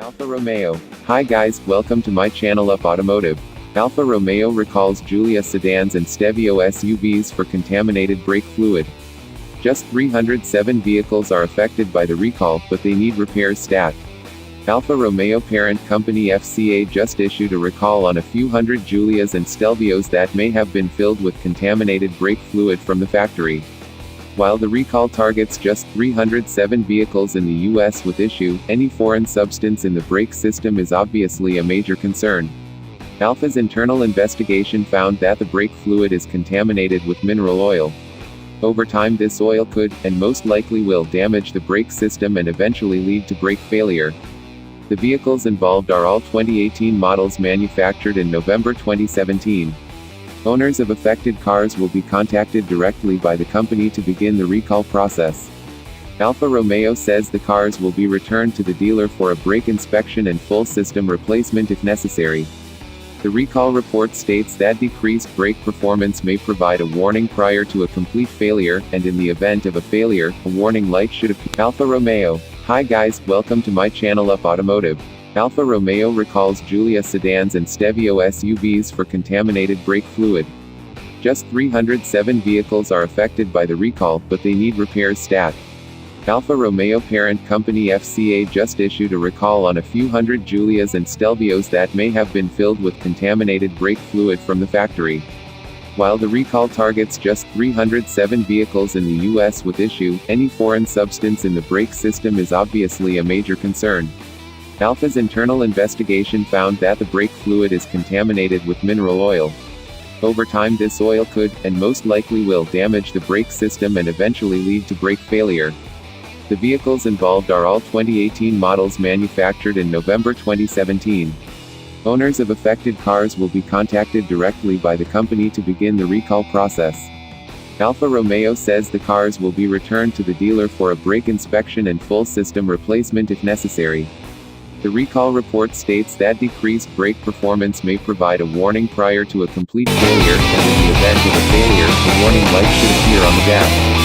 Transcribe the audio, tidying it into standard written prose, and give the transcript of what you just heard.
Alfa Romeo. Hi guys, welcome to my channel Up Automotive. Alfa Romeo recalls Giulia sedans and Stelvio SUVs for contaminated brake fluid. Just 307 vehicles are affected by the recall, but they need repairs stat. Alfa Romeo parent company FCA just issued a recall on a few hundred Giulias and Stelvios that may have been filled with contaminated brake fluid from the factory. While the recall targets just 307 vehicles in the US with issue, any foreign substance in the brake system is obviously a major concern. Alfa's internal investigation found that the brake fluid is contaminated with mineral oil. Over time this oil could, and most likely will, damage the brake system and eventually lead to brake failure. The vehicles involved are all 2018 models manufactured in November 2017. Owners of affected cars will be contacted directly by the company to begin the recall process. Alfa Romeo says the cars will be returned to the dealer for a brake inspection and full system replacement if necessary. The recall report states that decreased brake performance may provide a warning prior to a complete failure, and in the event of a failure, a warning light should appear. Alfa Romeo. Hi guys, welcome to my channel Up Automotive. Alfa Romeo recalls Giulia sedans and Stelvio SUVs for contaminated brake fluid. Just 307 vehicles are affected by the recall, but they need repairs stat. Alfa Romeo parent company FCA just issued a recall on a few hundred Giulias and Stelvios that may have been filled with contaminated brake fluid from the factory. While the recall targets just 307 vehicles in the US with issue, any foreign substance in the brake system is obviously a major concern. Alfa's internal investigation found that the brake fluid is contaminated with mineral oil. Over time this oil could, and most likely will, damage the brake system and eventually lead to brake failure. The vehicles involved are all 2018 models manufactured in November 2017. Owners of affected cars will be contacted directly by the company to begin the recall process. Alfa Romeo says the cars will be returned to the dealer for a brake inspection and full system replacement if necessary. The recall report states that decreased brake performance may provide a warning prior to a complete failure, and in the event of a failure, a warning light should appear on the dash.